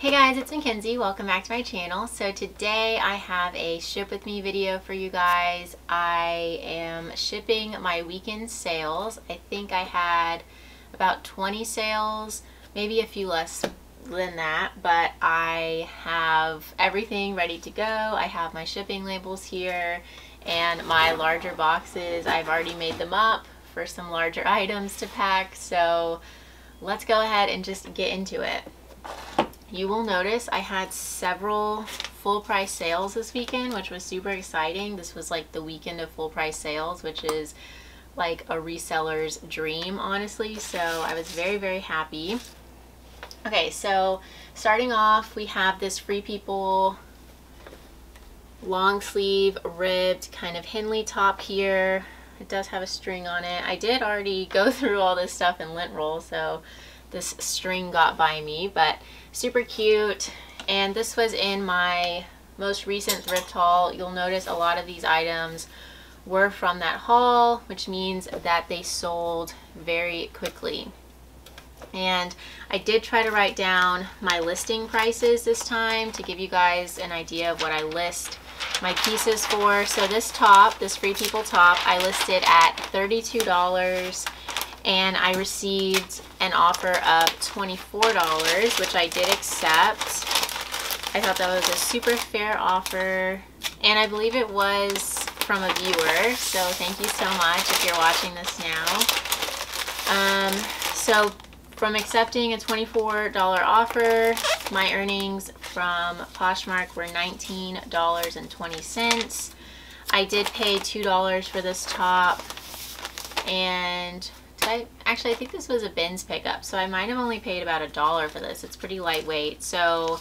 Hey guys, it's Mcthriftzie. Welcome back to my channel. So today I have a ship with me video for you guys. I am shipping my weekend sales. I think I had about 20 sales, maybe a few less than that, but I have everything ready to go. I have my shipping labels here and my larger boxes. I've already made them up for some larger items to pack. So let's go ahead and just get into it. You will notice I had several full price sales this weekend, which was super exciting. This was like the weekend of full price sales, which is like a reseller's dream, honestly. So I was very, very happy. Okay, so starting off, we have this Free People long sleeve ribbed kind of Henley top here. It does have a string on it. I did already go through all this stuff in lint roll, so this string got by me, but super cute. And this was in my most recent thrift haul. You'll notice a lot of these items were from that haul, which means that they sold very quickly. And I did try to write down my listing prices this time to give you guys an idea of what I list my pieces for. So this top, this Free People top, I listed at $32. And I received an offer of $24, which I did accept. I thought that was a super fair offer, and I believe it was from a viewer, so thank you so much if you're watching this now. So from accepting a $24 offer, my earnings from Poshmark were $19.20. I did pay $2 for this top, and actually, I think this was a bins pickup, so I might have only paid about $1 for this. It's pretty lightweight, so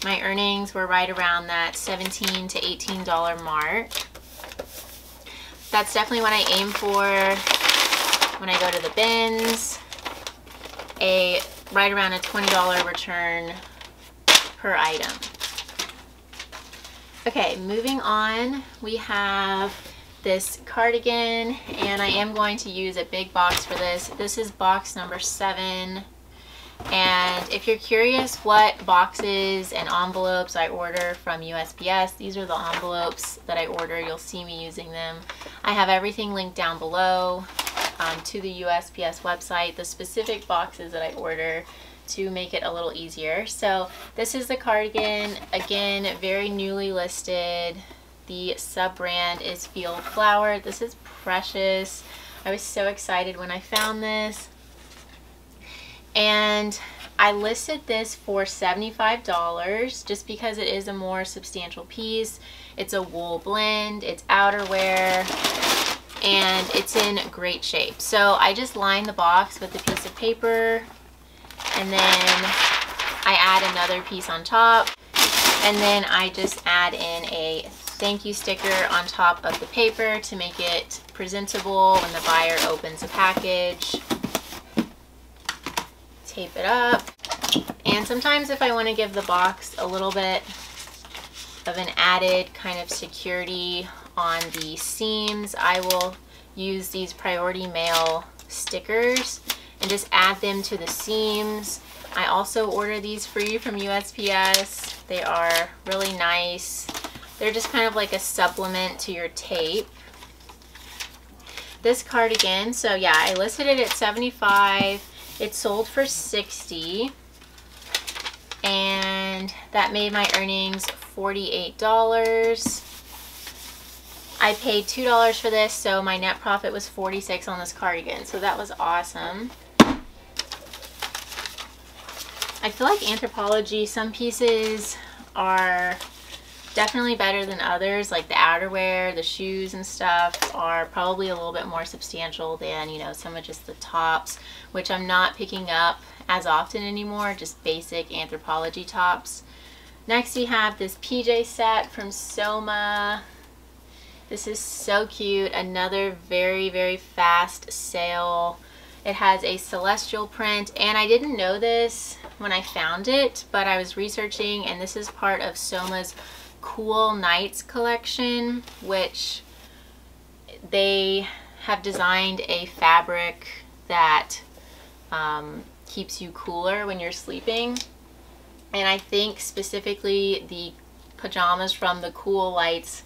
my earnings were right around that $17 to $18 mark. That's definitely what I aim for when I go to the bins. Right around a $20 return per item. Okay, moving on, we have this cardigan, and I am going to use a big box for this. This is box number 7, and if you're curious what boxes and envelopes I order from USPS, these are the envelopes that I order. You'll see me using them. I have everything linked down below to the USPS website, the specific boxes that I order, to make it a little easier. So this is the cardigan, again, very newly listed. The sub-brand is Field Flower. This is precious. I was so excited when I found this. And I listed this for $75 just because it is a more substantial piece. It's a wool blend, it's outerwear, and it's in great shape. So I just line the box with a piece of paper, and then I add another piece on top, and then I just add in a thank you sticker on top of the paper to make it presentable when the buyer opens a package. Tape it up. And sometimes if I want to give the box a little bit of an added kind of security on the seams, I will use these priority mail stickers and just add them to the seams. I also order these free from USPS. They are really nice. They're just kind of like a supplement to your tape. This cardigan, so yeah, I listed it at $75. It sold for $60, and that made my earnings $48. I paid $2 for this, so my net profit was $46 on this cardigan, so that was awesome. I feel like Anthropologie, some pieces are definitely better than others. Like the outerwear, the shoes and stuff are probably a little bit more substantial than, you know, some of just the tops, which I'm not picking up as often anymore, just basic Anthropologie tops. Next we have this PJ set from Soma. This is so cute. Another very, very fast sale. It has a celestial print, and I didn't know this when I found it, but I was researching, and this is part of Soma's Cool Nights collection, which they have designed a fabric that keeps you cooler when you're sleeping. And I think specifically the pajamas from the Cool Lights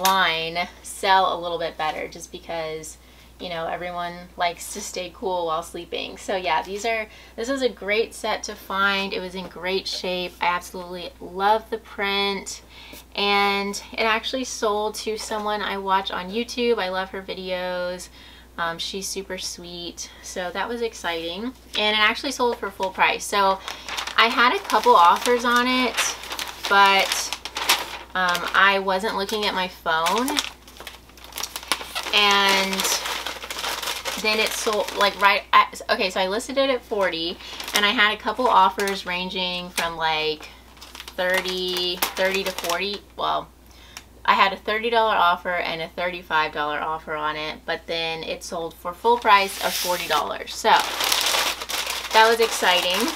line sell a little bit better, just because, you know, everyone likes to stay cool while sleeping. So yeah, this is a great set to find. It was in great shape. I absolutely love the print, and it actually sold to someone I watch on YouTube. I love her videos. She's super sweet, so that was exciting. And it actually sold for full price. So I had a couple offers on it, but I wasn't looking at my phone, and then it sold like right at, okay, so I listed it at 40, and I had a couple offers ranging from like 30 to 40. Well, I had a $30 offer and a $35 offer on it, but then it sold for full price of $40. So that was exciting.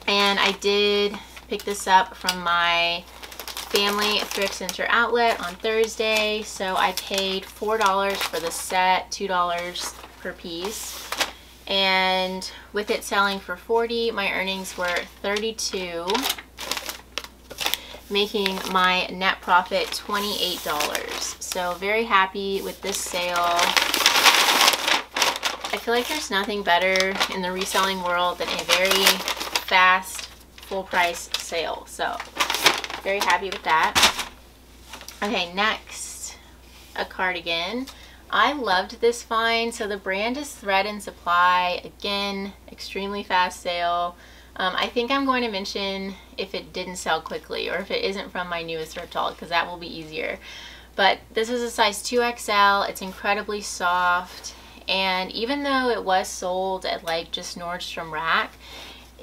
And I did pick this up from my family thrift center outlet on Thursday. So I paid $4 for the set, $2 per piece. And with it selling for $40, my earnings were $32, making my net profit $28. So very happy with this sale. I feel like there's nothing better in the reselling world than a very fast full price sale. So very happy with that. Okay, next, a cardigan. I loved this find. So the brand is Thread and Supply. Again, extremely fast sale. I think I'm going to mention if it didn't sell quickly or if it isn't from my newest thrift haul, because that will be easier. But this is a size 2XL. It's incredibly soft, and even though it was sold at like just Nordstrom Rack,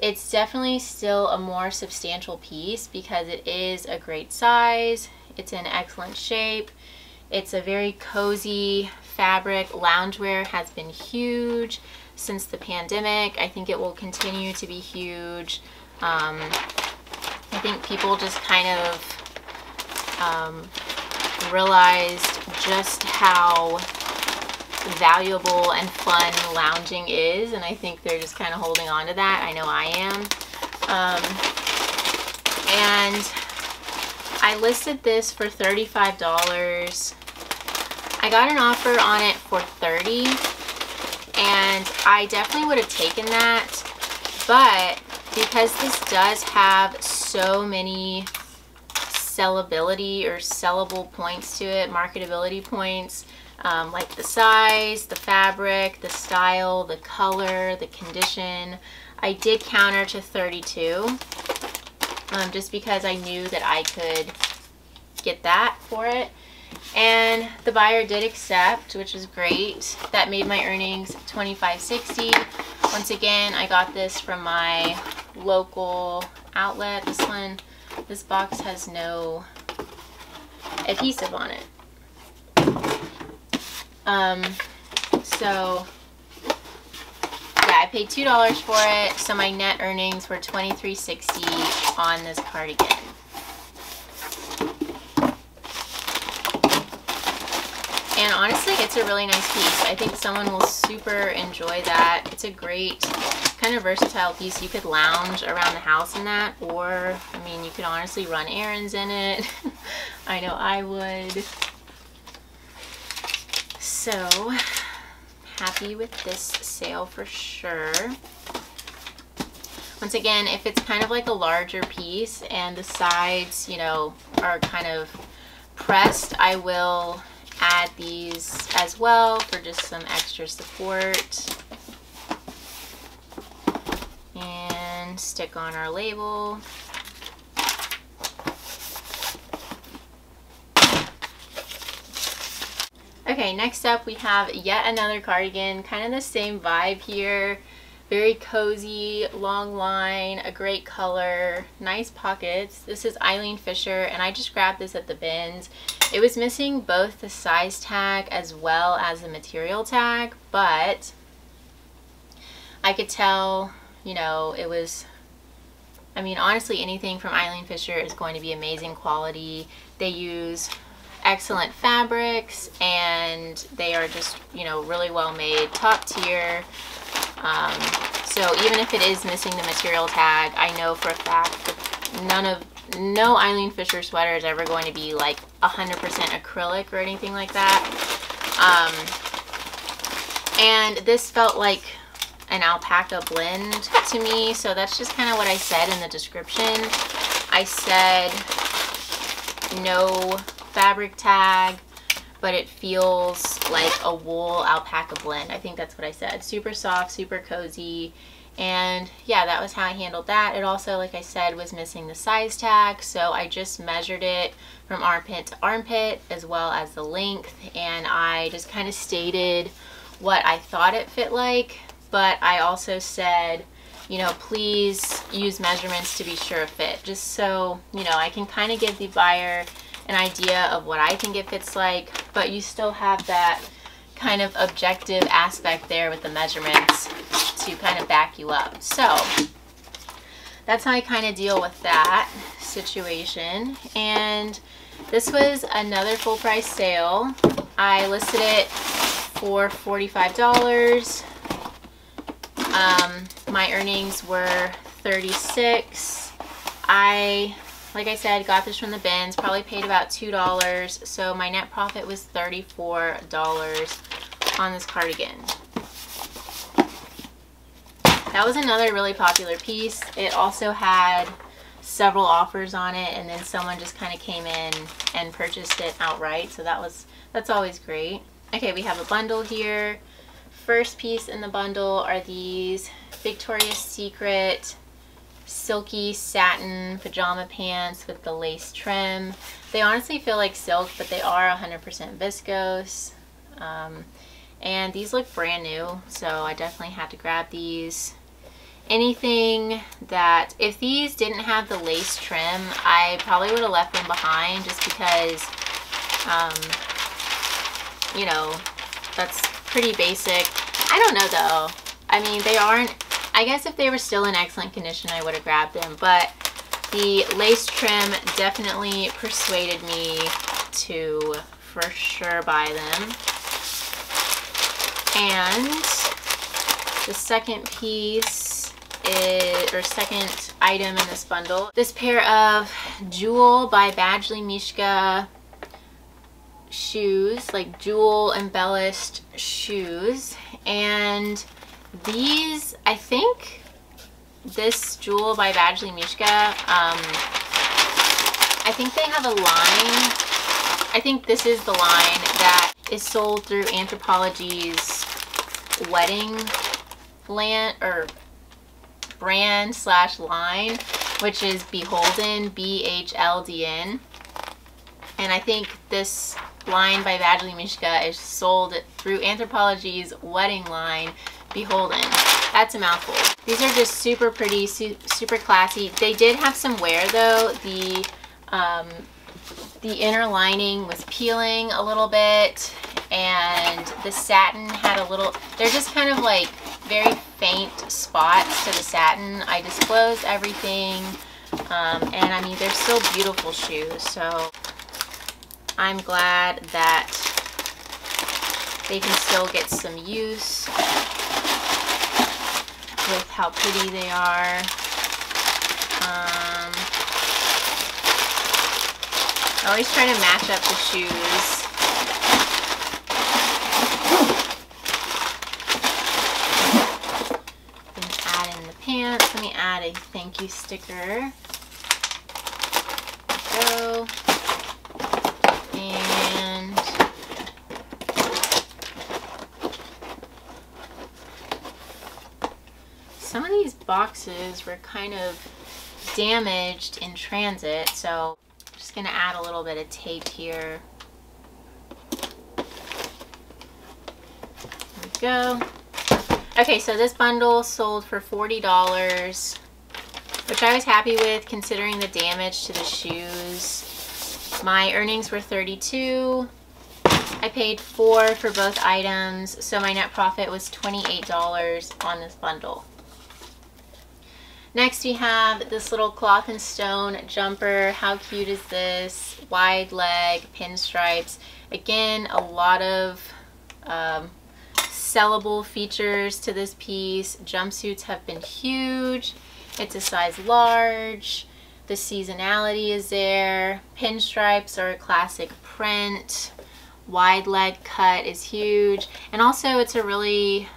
it's definitely still a more substantial piece because it is a great size. It's in excellent shape. It's a very cozy fabric. Loungewear has been huge since the pandemic. I think it will continue to be huge. I think people just kind of realized just how valuable and fun lounging is, and I think they're just kind of holding on to that. I know I am. And I listed this for $35. I got an offer on it for $30, and I definitely would have taken that, but because this does have so many sellability or sellable points to it, marketability points, like the size, the fabric, the style, the color, the condition, I did counter to $32, just because I knew that I could get that for it. And the buyer did accept, which was great. That made my earnings $25.60. Once again, I got this from my local outlet. This box has no adhesive on it. So yeah, I paid $2 for it, so my net earnings were $23.60 on this cardigan. And honestly, it's a really nice piece. I think someone will super enjoy that. It's a great kind of versatile piece. You could lounge around the house in that, or I mean, you could honestly run errands in it. I know I would. So happy with this sale for sure. Once again, if it's kind of like a larger piece and the sides, you know, are kind of pressed, I will add these as well for just some extra support. And stick on our label. Okay, next up we have yet another cardigan, kind of the same vibe here. Very cozy, long line, a great color, nice pockets. This is Eileen Fisher, and I just grabbed this at the bins. It was missing both the size tag as well as the material tag, but I could tell, you know, it was, I mean, honestly, anything from Eileen Fisher is going to be amazing quality. They use excellent fabrics, and they are just, you know, really well made, top tier. So So even if it is missing the material tag, I know for a fact that no Eileen Fisher sweater is ever going to be like 100% acrylic or anything like that. And this felt like an alpaca blend to me, so that's just kind of what I said in the description. I said no fabric tag, but it feels like a wool alpaca blend. I think that's what I said. Super soft, super cozy. And yeah, that was how I handled that. It also, like I said, was missing the size tag, so I just measured it from armpit to armpit as well as the length, and I just kind of stated what I thought it fit like. But I also said, you know, please use measurements to be sure of fit, just so, you know, I can kind of give the buyer an idea of what I think it fits like, but you still have that kind of objective aspect there with the measurements to kind of back you up. So that's how I kind of deal with that situation. And this was another full price sale. I listed it for $45. My earnings were $36. Like I said, got this from the bins, probably paid about $2, so my net profit was $34 on this cardigan. That was another really popular piece. It also had several offers on it, and then someone just kind of came in and purchased it outright, so that's always great. Okay, we have a bundle here. First piece in the bundle are these Victoria's Secret silky satin pajama pants with the lace trim. They honestly feel like silk, but they are 100% viscose. And these look brand new, so I definitely had to grab these. Anything that, if these didn't have the lace trim, I probably would have left them behind, just because, you know, that's pretty basic. I don't know though. I mean, they aren't, I guess if they were still in excellent condition, I would have grabbed them, but the lace trim definitely persuaded me to for sure buy them. And the second piece is, or second item in this bundle, this pair of Jewel by Badgley Mischka shoes, like jewel embellished shoes. And these, I think this Jewel by Badgley Mischka, I think they have a line. I think this is the line that is sold through Anthropologie's wedding land or brand slash line, which is Beholden, BHLDN. And I think this line by Badgley Mischka is sold through Anthropologie's wedding line, Beholden. That's a mouthful. These are just super pretty, super classy. They did have some wear though. The inner lining was peeling a little bit, and the satin had a little, they're just kind of like very faint spots to the satin. I disclosed everything, and I mean, they're still beautiful shoes, so I'm glad that they can still get some use with how pretty they are. I always try to match up the shoes. Then add in the pants. Let me add a thank you sticker. There we go. And some of these boxes were kind of damaged in transit, so I'm just gonna add a little bit of tape here. There we go. Okay, so this bundle sold for $40, which I was happy with considering the damage to the shoes. My earnings were $32. I paid $4 for both items, so my net profit was $28 on this bundle. Next we have this little cloth and stone jumper. How cute is this? Wide leg, pinstripes. Again, a lot of sellable features to this piece. Jumpsuits have been huge. It's a size large. The seasonality is there. Pinstripes are a classic print. Wide leg cut is huge. And also it's a really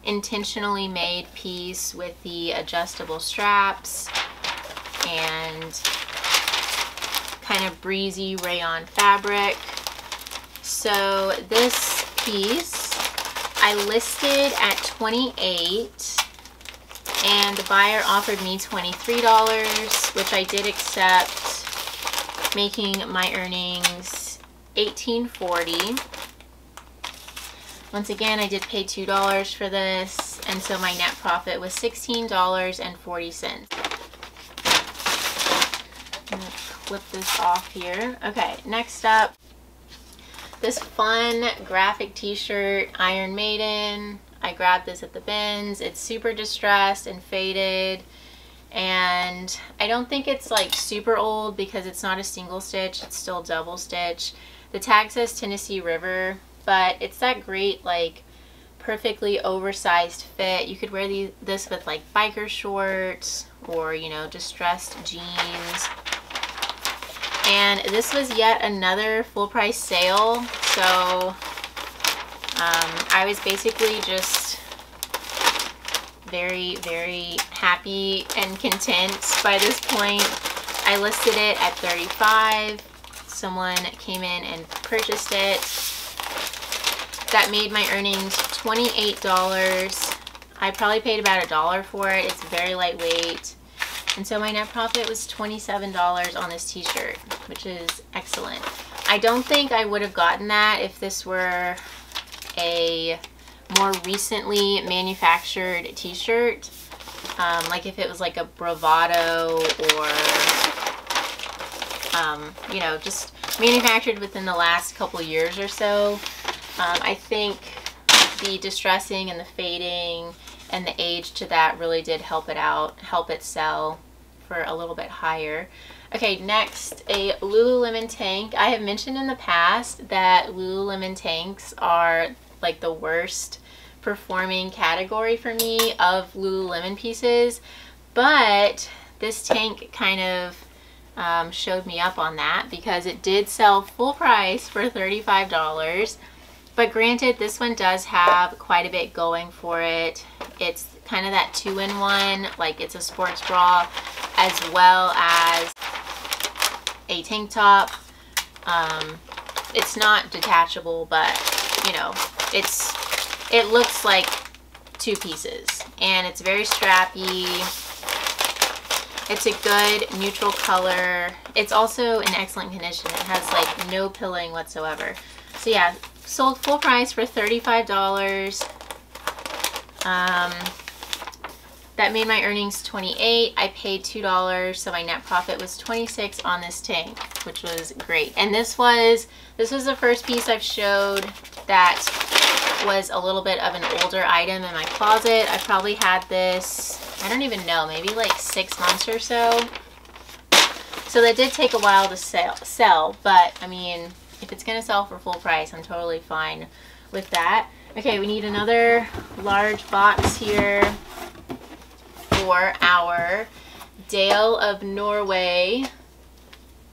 intentionally made piece with the adjustable straps and kind of breezy rayon fabric. So this piece I listed at $28 and the buyer offered me $23, which I did accept, making my earnings $18.40. Once again, I did pay $2 for this, and so my net profit was $16.40. I'm gonna clip this off here. Okay, next up, this fun graphic t-shirt, Iron Maiden. I grabbed this at the bins. It's super distressed and faded, and I don't think it's like super old because it's not a single stitch, it's still double stitch. The tag says Tennessee River, but it's that great, like, perfectly oversized fit. You could wear this with like biker shorts or, you know, distressed jeans. And this was yet another full price sale, so I was basically just very, very happy and content by this point. I listed it at $35. Someone came in and purchased it. That made my earnings $28. I probably paid about $1 for it. It's very lightweight. And so my net profit was $27 on this t-shirt, which is excellent. I don't think I would have gotten that if this were a more recently manufactured t-shirt. Like if it was like a Bravado or, you know, just manufactured within the last couple years or so. I think the distressing and the fading and the age to that really did help it out, help it sell for a little bit higher. Okay, next, a Lululemon tank. I have mentioned in the past that Lululemon tanks are like the worst performing category for me of Lululemon pieces, but this tank kind of showed me up on that because it did sell full price for $35. But granted, this one does have quite a bit going for it. It's kind of that two-in-one, like it's a sports bra as well as a tank top. It's not detachable, but you know, it looks like two pieces, and it's very strappy. It's a good neutral color. It's also in excellent condition. It has like no pilling whatsoever. So yeah, sold full price for $35. That made my earnings $28. I paid $2, so my net profit was $26 on this tank, which was great. And this was the first piece I've showed that was a little bit of an older item in my closet. I probably had this, I don't even know, maybe like 6 months or so. So that did take a while to sell, but I mean, if it's gonna sell for full price, I'm totally fine with that. Okay, we need another large box here for our Dale of Norway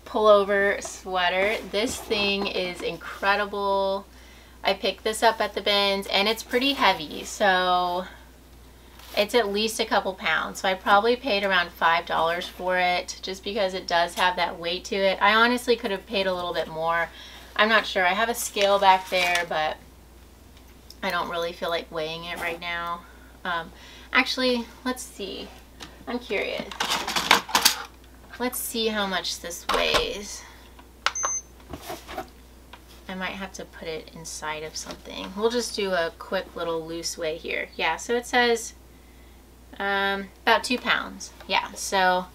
pullover sweater. This thing is incredible. I picked this up at the bins and it's pretty heavy, so it's at least a couple pounds. So I probably paid around $5 for it just because it does have that weight to it. I honestly could have paid a little bit more. I'm not sure. I have a scale back there, but I don't really feel like weighing it right now. Actually, let's see. I'm curious. Let's see how much this weighs. I might have to put it inside of something. We'll just do a quick little loose weigh here. Yeah, so it says about 2 pounds. Yeah, so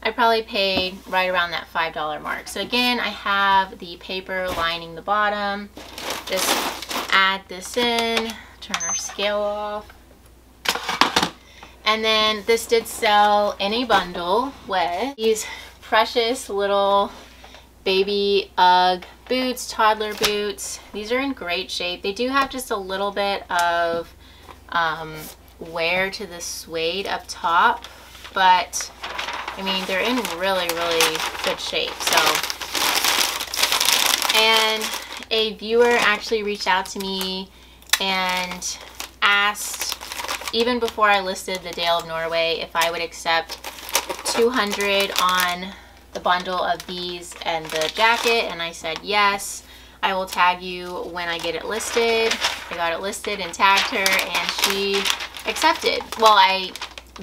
I probably paid right around that $5 mark. So again, I have the paper lining the bottom. Just add this in, turn our scale off. And then this did sell in a bundle with these precious little baby Ugg boots, toddler boots. These are in great shape. They do have just a little bit of wear to the suede up top, but I mean, they're in really, really good shape. So, and a viewer actually reached out to me and asked, even before I listed the Dale of Norway, if I would accept $200 on the bundle of these and the jacket, and I said yes. I will tag you when I get it listed. I got it listed and tagged her, and she accepted. Well, I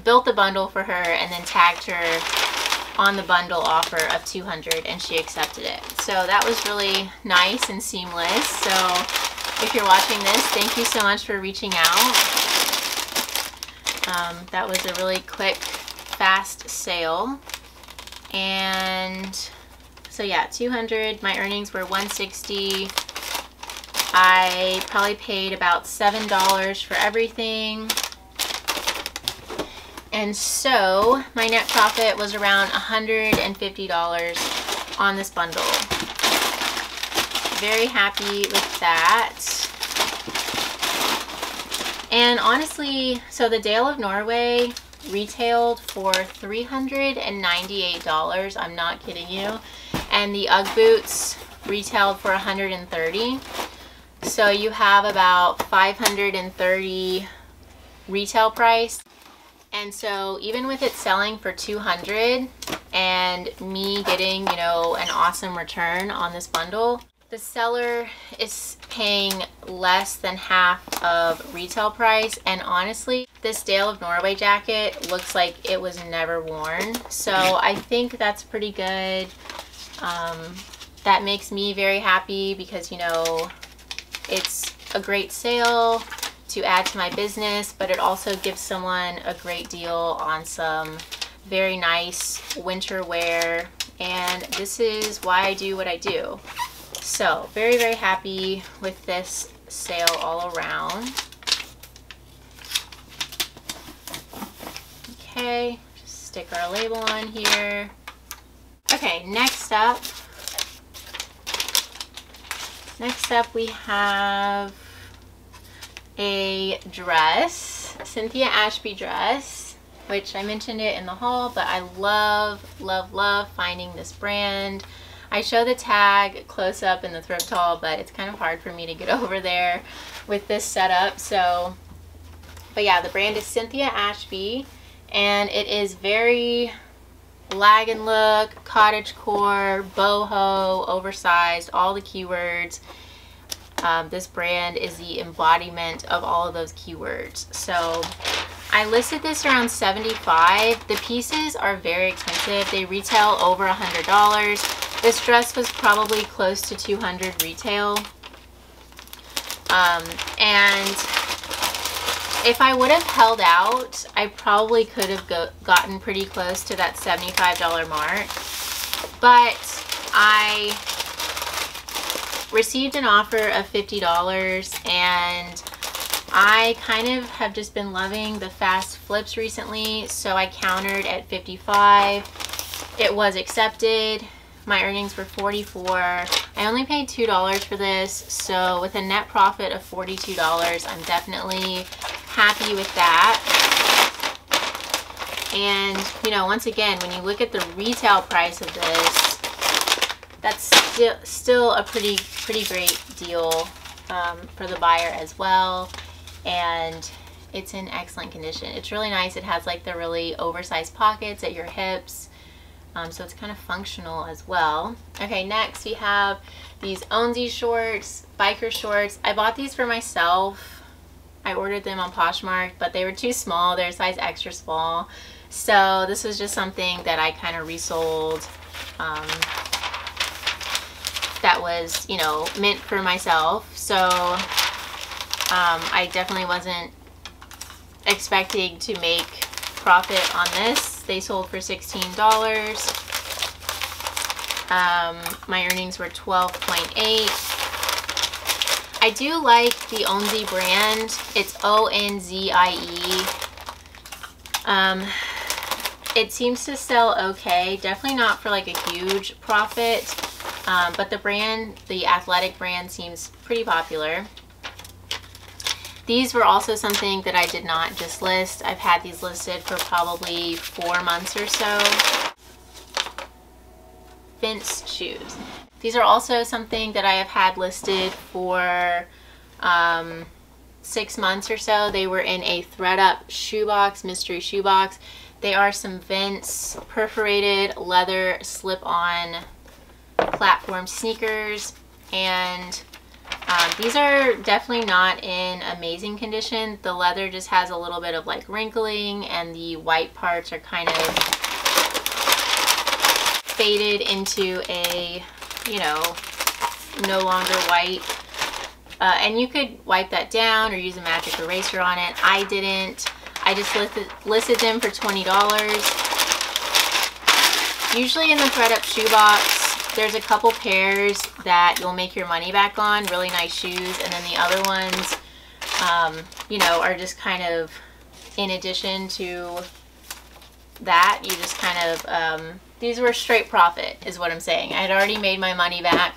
built the bundle for her and then tagged her on the bundle offer of $200, and she accepted it. So that was really nice and seamless. So if you're watching this, thank you so much for reaching out. That was a really quick, fast sale. And so yeah, $200. My earnings were $160. I probably paid about $7 for everything. And so my net profit was around $150 on this bundle. Very happy with that. And honestly, so the Dale of Norway retailed for $398. I'm not kidding you. And the Ugg boots retailed for $130. So you have about $530 retail price. And so even with it selling for $200 and me getting, you know, an awesome return on this bundle, the seller is paying less than half of retail price. And honestly, this Dale of Norway jacket looks like it was never worn. So I think that's pretty good. That makes me very happy because, you know, it's a great sale to add to my business, but it also gives someone a great deal on some very nice winter wear. And this is why I do what I do. So very, very happy with this sale all around. Okay, just stick our label on here. Okay, next up we have a dress, Cynthia Ashby dress, which I mentioned it in the haul, but I love, love, love finding this brand. I show the tag close up in the thrift haul, but it's kind of hard for me to get over there with this setup. So, but yeah, the brand is Cynthia Ashby, and it is very lag and look, cottagecore, boho, oversized, all the keywords. This brand is the embodiment of all of those keywords. So I listed this around $75. The pieces are very expensive. They retail over $100. This dress was probably close to $200 retail. And if I would have held out, I probably could have gotten pretty close to that $75 mark. But I received an offer of $50, and I kind of have just been loving the fast flips recently, so I countered at $55. It was accepted. My earnings were $44. I only paid $2 for this, so with a net profit of $42, I'm definitely happy with that. And, you know, once again, when you look at the retail price of this, that's still a pretty great deal for the buyer as well. And it's in excellent condition. It's really nice. It has like the really oversized pockets at your hips. So it's kind of functional as well. Okay, next we have these onesie shorts, biker shorts. I bought these for myself. I ordered them on Poshmark, but they were too small. They're a size extra small. So this was just something that I kind of resold. That was, you know, meant for myself. So I definitely wasn't expecting to make profit on this. They sold for $16. My earnings were $12.8. I do like the Onzie brand. It's O-N-Z-I-E. It seems to sell okay. Definitely not for like a huge profit. but the brand, the athletic brand, seems pretty popular. These were also something that I did not just list. I've had these listed for probably 4 months or so. Vince shoes. These are also something that I have had listed for 6 months or so. They were in a thread-up shoebox, mystery shoebox. They are some Vince perforated leather slip-on platform sneakers, and these are definitely not in amazing condition. The leather just has a little bit of like wrinkling, and the white parts are kind of faded into a, you know, no longer white. And you could wipe that down or use a magic eraser on it. I didn't. I just listed them for $20. Usually in the thread-up shoebox, there's a couple pairs that you'll make your money back on, really nice shoes, and then the other ones, you know, are just kind of in addition to that. You just kind of, these were straight profit is what I'm saying. I had already made my money back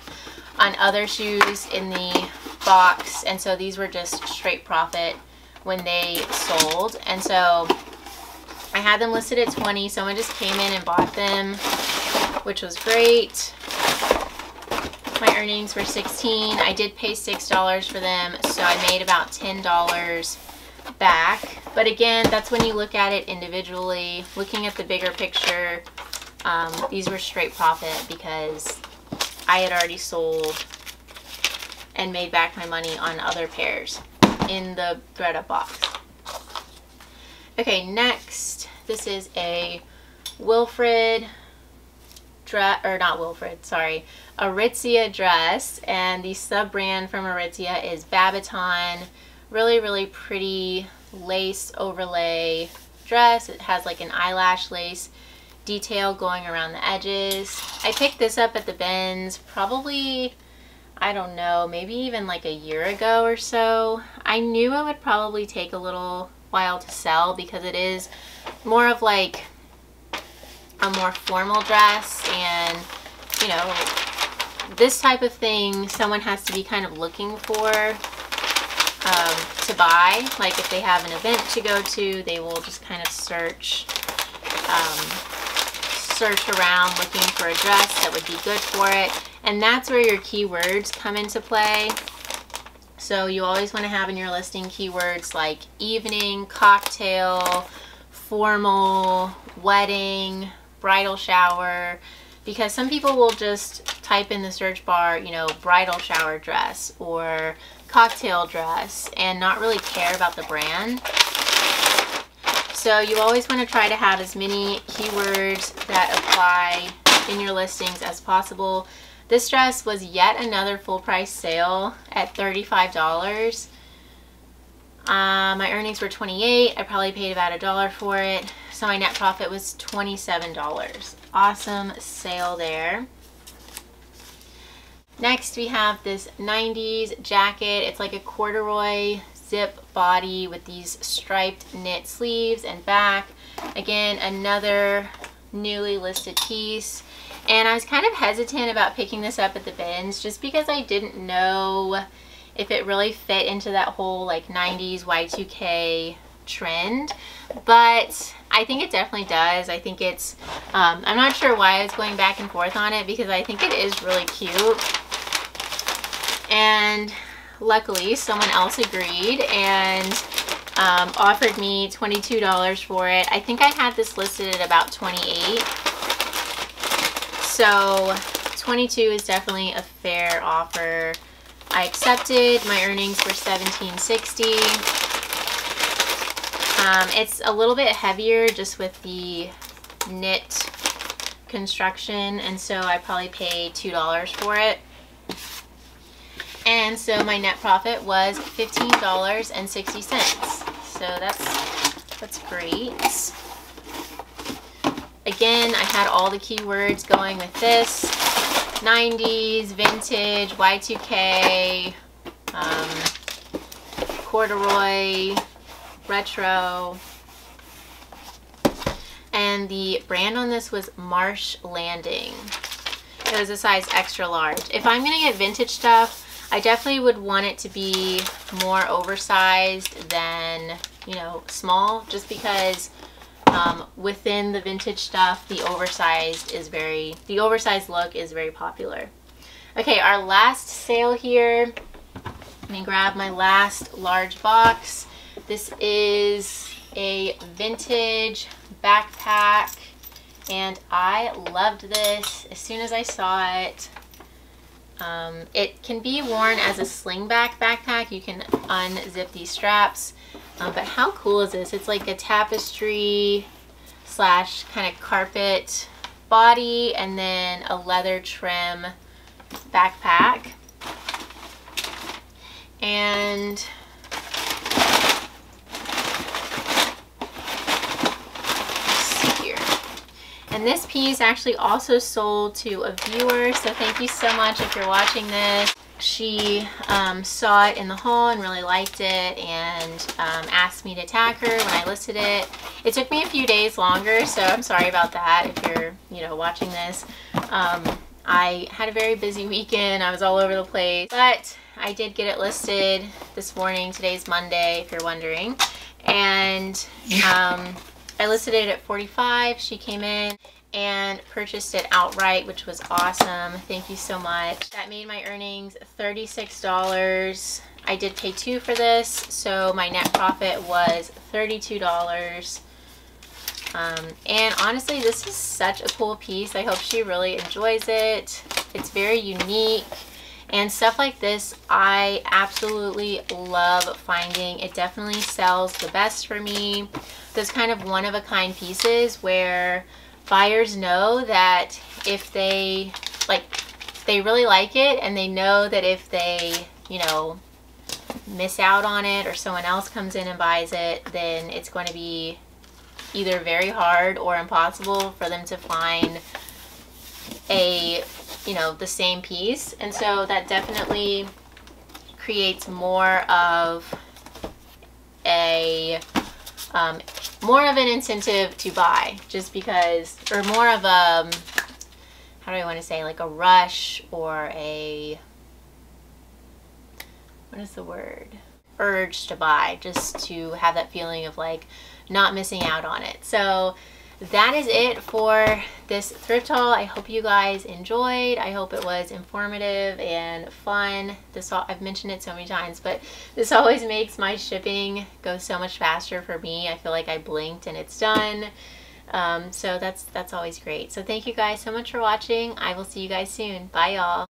on other shoes in the box, and so these were just straight profit when they sold. And so I had them listed at $20. Someone just came in and bought them, which was great. My earnings were $16. I did pay $6 for them, so I made about $10 back. But again, that's when you look at it individually. Looking at the bigger picture, these were straight profit because I had already sold and made back my money on other pairs in the thread-up box. Okay, next, this is a Wilfred dress, or not Wilfred, sorry, Aritzia dress, and the sub-brand from Aritzia is Babaton. Really, really pretty lace overlay dress. It has like an eyelash lace detail going around the edges. I picked this up at the bins probably, I don't know, maybe even like a year ago or so. I knew it would probably take a little while to sell because it is more of like a more formal dress, and you know, this type of thing someone has to be kind of looking for to buy. Like if they have an event to go to, they will just kind of search around looking for a dress that would be good for it, and that's where your keywords come into play. So you always want to have in your listing keywords like evening, cocktail, formal, wedding, bridal shower, because some people will just type in the search bar, you know, bridal shower dress or cocktail dress and not really care about the brand. So you always want to try to have as many keywords that apply in your listings as possible. This dress was yet another full price sale at $35. My earnings were $28. I probably paid about $1 for it. So my net profit was $27. Awesome sale there. Next we have this 90s jacket. It's like a corduroy zip body with these striped knit sleeves and back. Again, another newly listed piece. And I was kind of hesitant about picking this up at the bins just because I didn't know if it really fit into that whole like 90s Y2K trend, but I think it definitely does. I think it's, I'm not sure why I was going back and forth on it because I think it is really cute. And luckily someone else agreed and offered me $22 for it. I think I had this listed at about $28. So $22 is definitely a fair offer. I accepted. My earnings were $17.60. It's a little bit heavier just with the knit construction, and so I probably paid $2 for it. And so my net profit was $15.60. So that's great. Again, I had all the keywords going with this. 90s, vintage, Y2K, corduroy, retro. And the brand on this was Marsh Landing. It was a size extra large. If I'm gonna get vintage stuff, I definitely would want it to be more oversized than, you know, small, just because within the vintage stuff, the oversized look is very popular. Okay, our last sale here. Let me grab my last large box. This is a vintage backpack, and I loved this as soon as I saw it. It can be worn as a slingback backpack. You can unzip these straps, but how cool is this? It's like a tapestry slash kind of carpet body, and then a leather trim backpack. And and this piece actually also sold to a viewer, so thank you so much if you're watching this. She saw it in the haul and really liked it, and asked me to tag her when I listed it. It took me a few days longer, so I'm sorry about that if you're, you know, watching this. I had a very busy weekend. I was all over the place, but I did get it listed this morning. Today's Monday, if you're wondering. And I listed it at $45. She came in and purchased it outright, which was awesome. Thank you so much. That made my earnings $36. I did pay $2 for this, so my net profit was $32. And honestly, this is such a cool piece. I hope she really enjoys it. It's very unique. And stuff like this, I absolutely love finding. It definitely sells the best for me. Those kind of one-of-a-kind pieces where buyers know that if they, they really like it, and they know that if they, you know, miss out on it or someone else comes in and buys it, then it's going to be either very hard or impossible for them to find a, you know, the same piece. And so that definitely creates more of a more of an incentive to buy, just because, or more of a, how do I want to say, like a rush, or a, what is the word, urge to buy, just to have that feeling of like not missing out on it. So that is it for this thrift haul. I hope you guys enjoyed. I hope it was informative and fun. I've mentioned it so many times, but this always makes my shipping go so much faster for me. I feel like I blinked and it's done. So that's always great. So thank you guys so much for watching. I will see you guys soon. Bye, y'all.